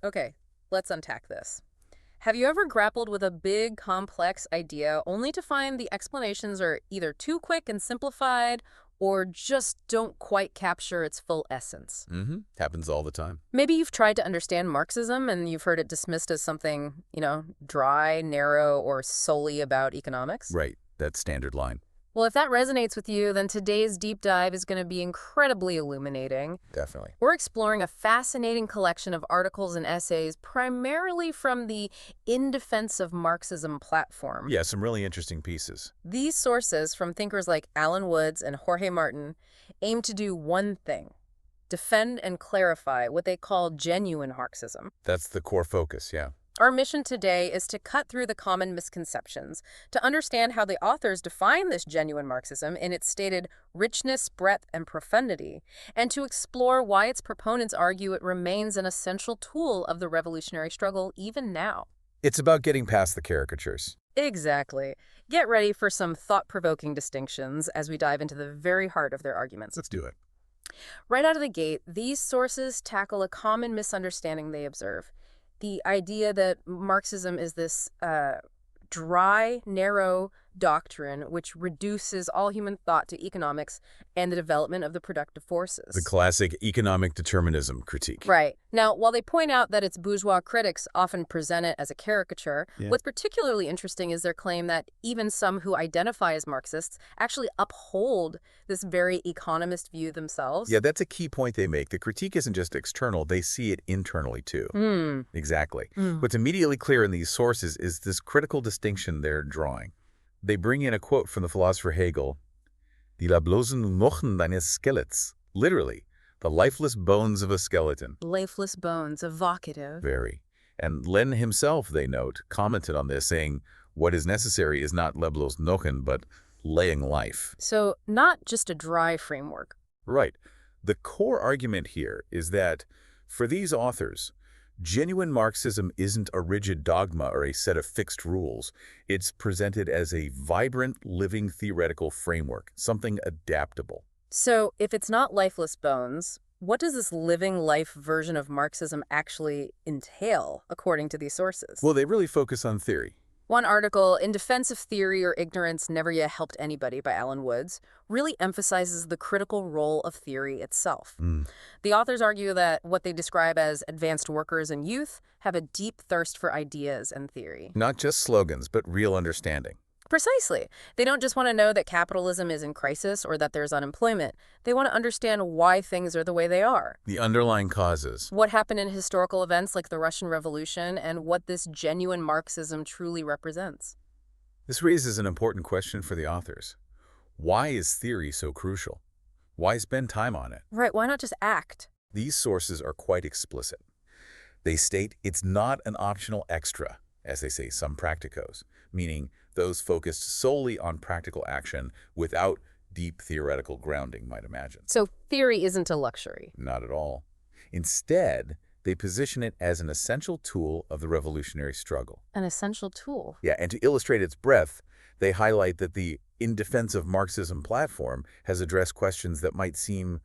Okay, let's untack this. Have you ever grappled with a big, complex idea only to find the explanations are either too quick and simplified or just don't quite capture its full essence? Happens all the time. Maybe you've tried to understand Marxism and you've heard it dismissed as something, dry, narrow, or solely about economics. Right, that standard line. Well, if that resonates with you, then today's deep dive is going to be incredibly illuminating. Definitely. We're exploring a fascinating collection of articles and essays, primarily from the In Defense of Marxism platform. Yeah, some really interesting pieces. These sources, from thinkers like Alan Woods and Jorge Martin, aim to do one thing: defend and clarify what they call genuine Marxism. That's the core focus, yeah. Our mission today is to cut through the common misconceptions, to understand how the authors define this genuine Marxism in its stated richness, breadth, and profundity, and to explore why its proponents argue it remains an essential tool of the revolutionary struggle even now. It's about getting past the caricatures. Exactly. Get ready for some thought-provoking distinctions as we dive into the very heart of their arguments. Let's do it. Right out of the gate, these sources tackle a common misunderstanding they observe: the idea that Marxism is this dry, narrow doctrine which reduces all human thought to economics and the development of the productive forces. The classic economic determinism critique. Right. Now, while they point out that its bourgeois critics often present it as a caricature, what's particularly interesting is their claim that even some who identify as Marxists actually uphold this very economist view themselves. Yeah, that's a key point they make. The critique isn't just external, they see it internally too. Exactly. What's immediately clear in these sources is this critical distinction they're drawing. They bring in a quote from the philosopher Hegel, "Die leblosen Knochen deines Skeletts," literally, the lifeless bones of a skeleton. Lifeless bones, evocative. Very. And Lenin himself, they note, commented on this, saying, what is necessary is not leblos Knochen, but laying life. So not just a dry framework. Right. The core argument here is that, for these authors, genuine Marxism isn't a rigid dogma or a set of fixed rules. It's presented as a vibrant, living theoretical framework, something adaptable. So if it's not lifeless bones, what does this living life version of Marxism actually entail, according to these sources? Well, they really focus on theory. One article, In Defense of Theory or Ignorance Never Yet Helped Anybody by Alan Woods, really emphasizes the critical role of theory itself. The authors argue that what they describe as advanced workers and youth have a deep thirst for ideas and theory. Not just slogans, but real understanding. Precisely. They don't just want to know that capitalism is in crisis or that there's unemployment. They want to understand why things are the way they are. The underlying causes. What happened in historical events like the Russian Revolution and what this genuine Marxism truly represents. This raises an important question for the authors. Why is theory so crucial? Why spend time on it? Right, why not just act? These sources are quite explicit. They state it's not an optional extra, as they say some practicos, meaning those focused solely on practical action without deep theoretical grounding, might imagine. So theory isn't a luxury. Not at all. Instead, they position it as an essential tool of the revolutionary struggle. An essential tool. Yeah, and to illustrate its breadth, they highlight that the In Defense of Marxism platform has addressed questions that might seem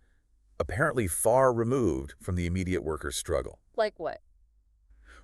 apparently far removed from the immediate workers' struggle. Like what?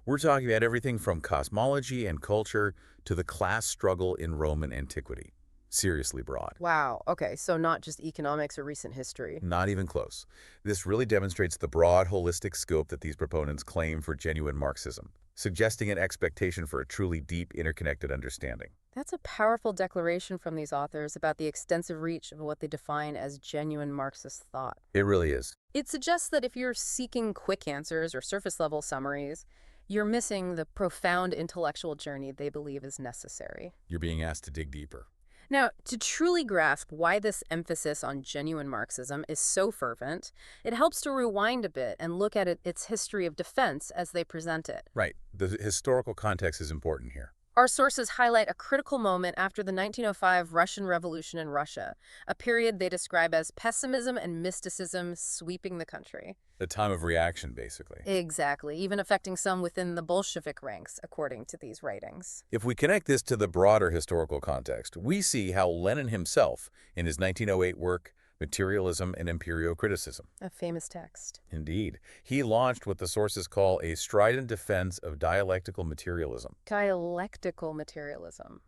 We're talking about everything from cosmology and culture to the class struggle in Roman antiquity. Seriously broad. Wow, okay, so not just economics or recent history. Not even close. This really demonstrates the broad, holistic scope that these proponents claim for genuine Marxism, suggesting an expectation for a truly deep, interconnected understanding. That's a powerful declaration from these authors about the extensive reach of what they define as genuine Marxist thought. It really is. It suggests that if you're seeking quick answers or surface-level summaries, you're missing the profound intellectual journey they believe is necessary. You're being asked to dig deeper. Now, to truly grasp why this emphasis on genuine Marxism is so fervent, it helps to rewind a bit and look at its history of defense as they present it. Right. The historical context is important here. Our sources highlight a critical moment after the 1905 Russian Revolution in Russia, a period they describe as pessimism and mysticism sweeping the country. A time of reaction, basically. Exactly, even affecting some within the Bolshevik ranks, according to these writings. If we connect this to the broader historical context, we see how Lenin himself, in his 1908 work, Materialism and Empirio-Criticism. A famous text. Indeed. He launched what the sources call a strident defense of dialectical materialism. Dialectical materialism.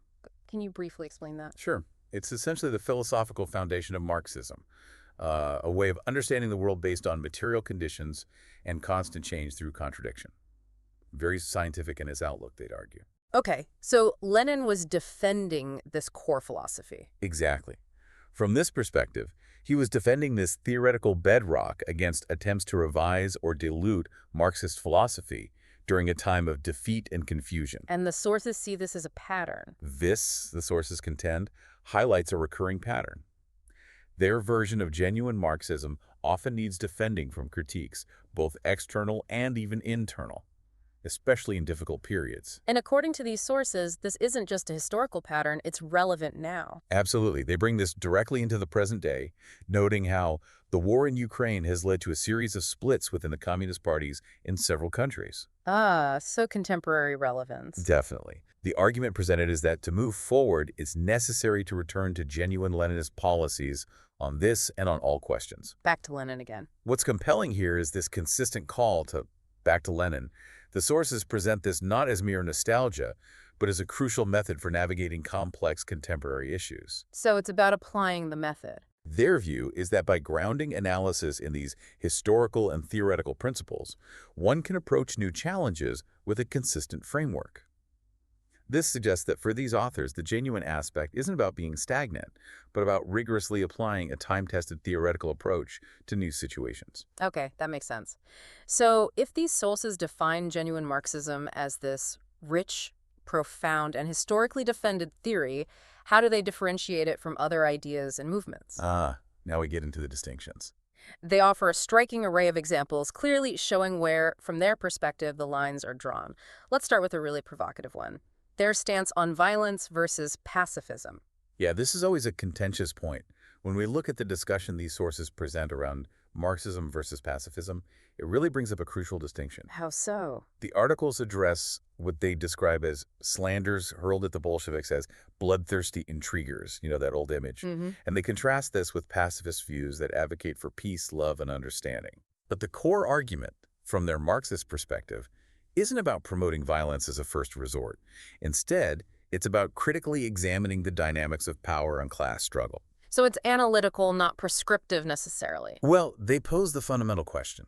Can you briefly explain that? Sure. It's essentially the philosophical foundation of Marxism, a way of understanding the world based on material conditions and constant change through contradiction. Very scientific in his outlook, they'd argue. Okay, so Lenin was defending this core philosophy. Exactly. From this perspective, he was defending this theoretical bedrock against attempts to revise or dilute Marxist philosophy during a time of defeat and confusion. And the sources see this as a pattern. This, the sources contend, highlights a recurring pattern. Their version of genuine Marxism often needs defending from critiques, both external and even internal, especially in difficult periods. And according to these sources, this isn't just a historical pattern, it's relevant now. Absolutely. They bring this directly into the present day, noting how the war in Ukraine has led to a series of splits within the communist parties in several countries. Ah, so contemporary relevance. Definitely. The argument presented is that to move forward, it's necessary to return to genuine Leninist policies on this and on all questions. Back to Lenin again. What's compelling here is this consistent call to back to Lenin. The sources present this not as mere nostalgia, but as a crucial method for navigating complex contemporary issues. So it's about applying the method. Their view is that by grounding analysis in these historical and theoretical principles, one can approach new challenges with a consistent framework. This suggests that for these authors, the genuine aspect isn't about being stagnant, but about rigorously applying a time-tested theoretical approach to new situations. Okay, that makes sense. So if these sources define genuine Marxism as this rich, profound, and historically defended theory, how do they differentiate it from other ideas and movements? Now we get into the distinctions. They offer a striking array of examples, clearly showing where, from their perspective, the lines are drawn. Let's start with a really provocative one. Their stance on violence versus pacifism. Yeah, this is always a contentious point. When we look at the discussion these sources present around Marxism versus pacifism, it really brings up a crucial distinction. How so? The articles address what they describe as slanders hurled at the Bolsheviks as bloodthirsty intriguers, you know, that old image. And they contrast this with pacifist views that advocate for peace, love, and understanding. But the core argument, from their Marxist perspective, isn't about promoting violence as a first resort. Instead, it's about critically examining the dynamics of power and class struggle. So it's analytical, not prescriptive necessarily. Well, they pose the fundamental question.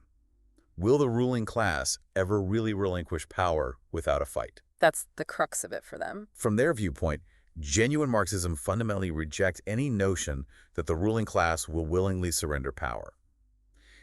Will the ruling class ever really relinquish power without a fight? That's the crux of it for them. From their viewpoint, genuine Marxism fundamentally rejects any notion that the ruling class will willingly surrender power.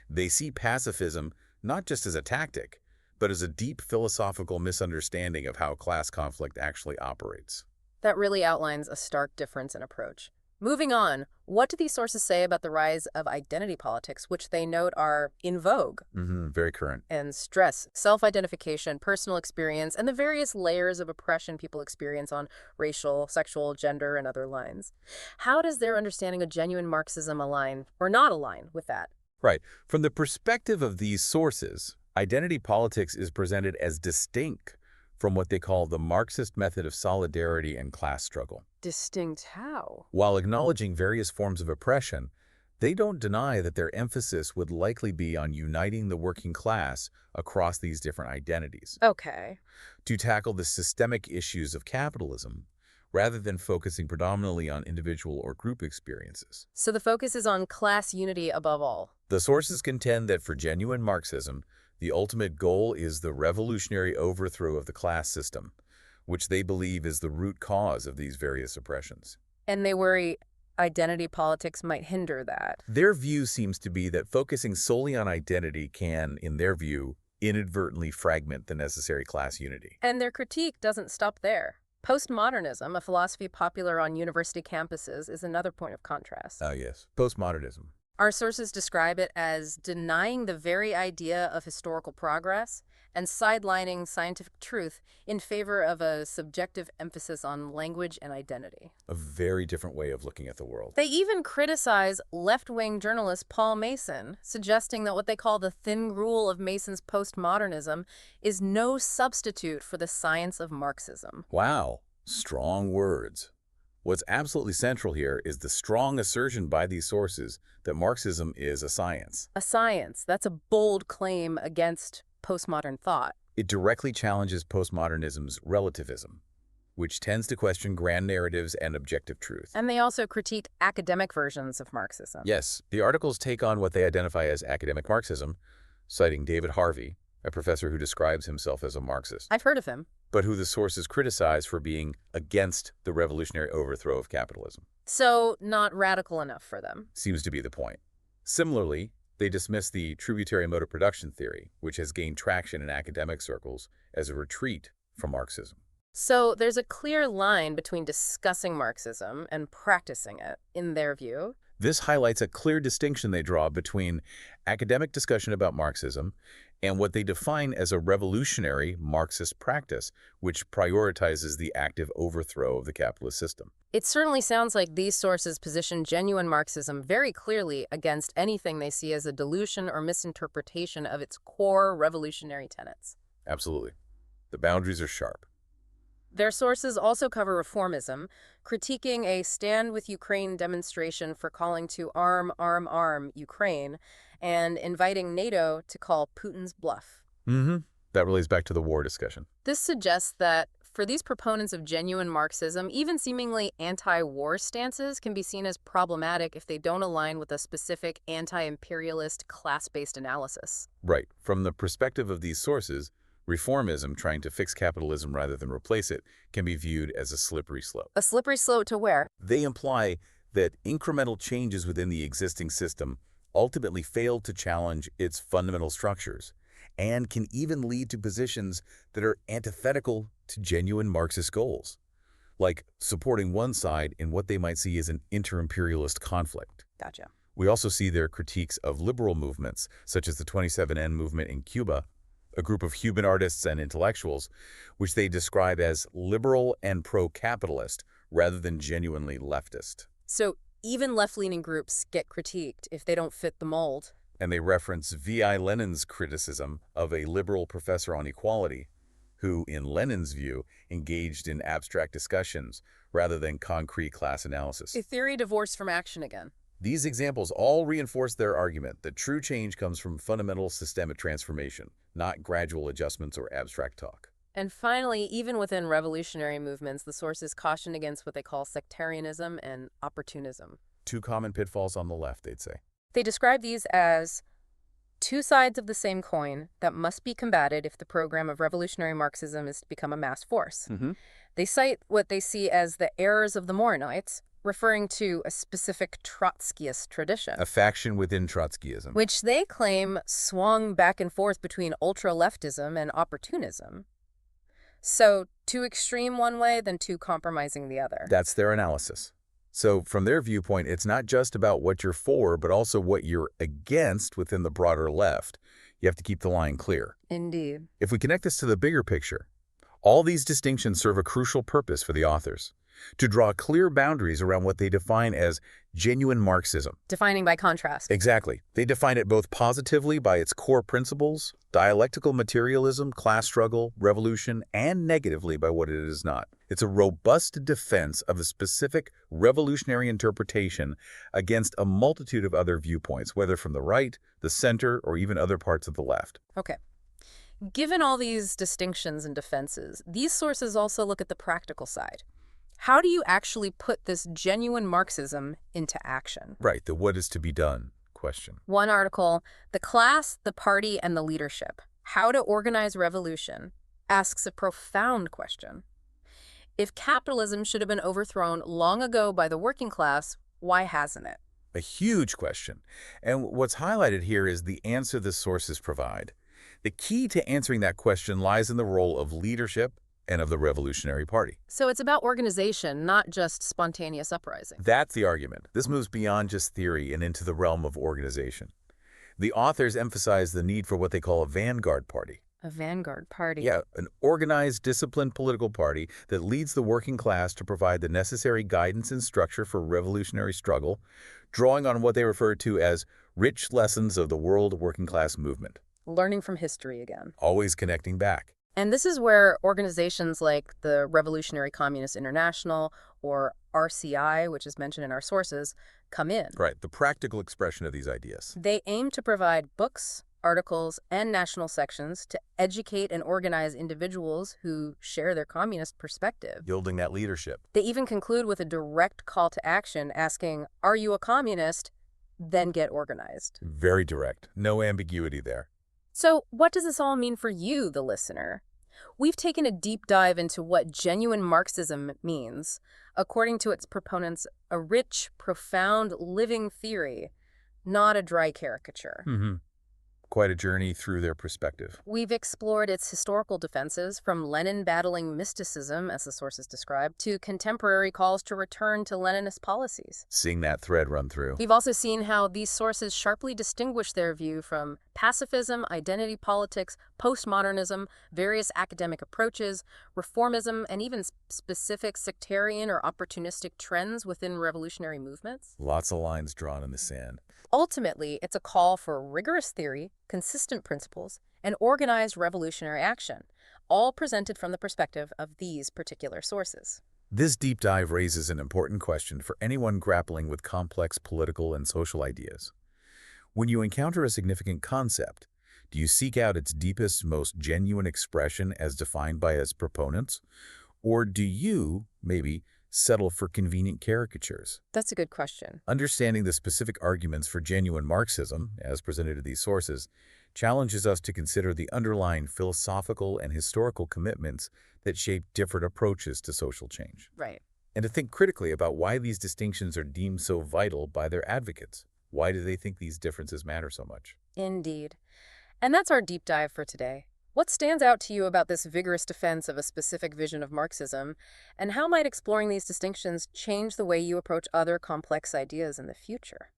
They see pacifism not just as a tactic, but as a deep philosophical misunderstanding of how class conflict actually operates. That really outlines a stark difference in approach. Moving on, what do these sources say about the rise of identity politics, which they note are in vogue? Very current. And stress, self-identification, personal experience, and the various layers of oppression people experience on racial, sexual, gender, and other lines. How does their understanding of genuine Marxism align or not align with that? Right. From the perspective of these sources, identity politics is presented as distinct from what they call the Marxist method of solidarity and class struggle. Distinct how? While acknowledging various forms of oppression, they don't deny that their emphasis would likely be on uniting the working class across these different identities. Okay. To tackle the systemic issues of capitalism, rather than focusing predominantly on individual or group experiences. So the focus is on class unity above all. The sources contend that for genuine Marxism, the ultimate goal is the revolutionary overthrow of the class system, which they believe is the root cause of these various oppressions. And they worry identity politics might hinder that. Their view seems to be that focusing solely on identity can, in their view, inadvertently fragment the necessary class unity. And their critique doesn't stop there. Postmodernism, a philosophy popular on university campuses, is another point of contrast. Yes. Postmodernism. Our sources describe it as denying the very idea of historical progress and sidelining scientific truth in favor of a subjective emphasis on language and identity. A very different way of looking at the world. They even criticize left-wing journalist Paul Mason, suggesting that what they call the thin rule of Mason's postmodernism is no substitute for the science of Marxism. Wow, strong words. What's absolutely central here is the strong assertion by these sources that Marxism is a science. A science. That's a bold claim against postmodern thought. It directly challenges postmodernism's relativism, which tends to question grand narratives and objective truth. And they also critique academic versions of Marxism. Yes, the articles take on what they identify as academic Marxism, citing David Harvey, a professor who describes himself as a Marxist, I've heard of him. but who the sources criticize for being against the revolutionary overthrow of capitalism. So, not radical enough for them. Seems to be the point. Similarly, they dismiss the tributary mode of production theory, which has gained traction in academic circles as a retreat from Marxism. So, there's a clear line between discussing Marxism and practicing it, in their view. This highlights a clear distinction they draw between academic discussion about Marxism and what they define as a revolutionary Marxist practice, which prioritizes the active overthrow of the capitalist system. It certainly sounds like these sources position genuine Marxism very clearly against anything they see as a dilution or misinterpretation of its core revolutionary tenets. Absolutely. The boundaries are sharp. Their sources also cover Reformism, critiquing a Stand with Ukraine demonstration for calling to arm Ukraine, and inviting NATO to call Putin's bluff. That relates back to the war discussion. This suggests that for these proponents of genuine Marxism, even seemingly anti-war stances can be seen as problematic if they don't align with a specific anti-imperialist class-based analysis. Right. From the perspective of these sources, reformism, trying to fix capitalism rather than replace it, can be viewed as a slippery slope. A slippery slope to where? They imply that incremental changes within the existing system ultimately fail to challenge its fundamental structures and can even lead to positions that are antithetical to genuine Marxist goals, like supporting one side in what they might see as an inter-imperialist conflict. Gotcha. We also see their critiques of liberal movements, such as the 27N movement in Cuba, a group of Cuban artists and intellectuals, which they describe as liberal and pro-capitalist rather than genuinely leftist. So even left-leaning groups get critiqued if they don't fit the mold. And they reference V.I. Lenin's criticism of a liberal professor on equality, who, in Lenin's view, engaged in abstract discussions rather than concrete class analysis. A theory divorced from action again. These examples all reinforce their argument that true change comes from fundamental systemic transformation, not gradual adjustments or abstract talk. And finally, even within revolutionary movements, the sources caution against what they call sectarianism and opportunism. Two common pitfalls on the left, they'd say. They describe these as two sides of the same coin that must be combated if the program of revolutionary Marxism is to become a mass force. They cite what they see as the errors of the Moronites, referring to a specific Trotskyist tradition. A faction within Trotskyism. Which they claim swung back and forth between ultra-leftism and opportunism. So, too extreme one way, then too compromising the other. That's their analysis. So, from their viewpoint, it's not just about what you're for, but also what you're against within the broader left. You have to keep the line clear. Indeed. If we connect this to the bigger picture, all these distinctions serve a crucial purpose for the authors: to draw clear boundaries around what they define as genuine Marxism. Defining by contrast. Exactly. They define it both positively by its core principles, dialectical materialism, class struggle, revolution, and negatively by what it is not. It's a robust defense of a specific revolutionary interpretation against a multitude of other viewpoints, whether from the right, the center, or even other parts of the left. Okay. Given all these distinctions and defenses, these sources also look at the practical side. How do you actually put this genuine Marxism into action? Right, the what is to be done question. One article, The Class, the Party, and the Leadership, How to Organize Revolution, asks a profound question. If capitalism should have been overthrown long ago by the working class, why hasn't it? A huge question. And what's highlighted here is the answer the sources provide. The key to answering that question lies in the role of leadership and of the Revolutionary Party. So it's about organization, not just spontaneous uprising. That's the argument. This moves beyond just theory and into the realm of organization. The authors emphasize the need for what they call a vanguard party. A vanguard party. Yeah, an organized, disciplined political party that leads the working class to provide the necessary guidance and structure for revolutionary struggle, drawing on what they refer to as rich lessons of the world working class movement. Learning from history again. Always connecting back. And this is where organizations like the Revolutionary Communist International or RCI, which is mentioned in our sources, come in. Right, the practical expression of these ideas. They aim to provide books, articles, and national sections to educate and organize individuals who share their communist perspective. Yielding that leadership. They even conclude with a direct call to action asking, "Are you a communist? Then get organized." Very direct. No ambiguity there. So what does this all mean for you, the listener? We've taken a deep dive into what genuine Marxism means. According to its proponents, a rich, profound, living theory, not a dry caricature. Quite a journey through their perspective. We've explored its historical defenses, from Lenin battling mysticism, as the sources describe, to contemporary calls to return to Leninist policies. Seeing that thread run through. We've also seen how these sources sharply distinguish their view from pacifism, identity politics, postmodernism, various academic approaches, reformism, and even specific sectarian or opportunistic trends within revolutionary movements. Lots of lines drawn in the sand. Ultimately, it's a call for rigorous theory, consistent principles, and organized revolutionary action, all presented from the perspective of these particular sources. This deep dive raises an important question for anyone grappling with complex political and social ideas. When you encounter a significant concept, do you seek out its deepest, most genuine expression as defined by its proponents? Or do you, maybe, settle for convenient caricatures? That's a good question. Understanding the specific arguments for genuine Marxism, as presented in these sources, challenges us to consider the underlying philosophical and historical commitments that shape different approaches to social change. Right. And to think critically about why these distinctions are deemed so vital by their advocates. Why do they think these differences matter so much? Indeed. And that's our deep dive for today. What stands out to you about this vigorous defense of a specific vision of Marxism, and how might exploring these distinctions change the way you approach other complex ideas in the future?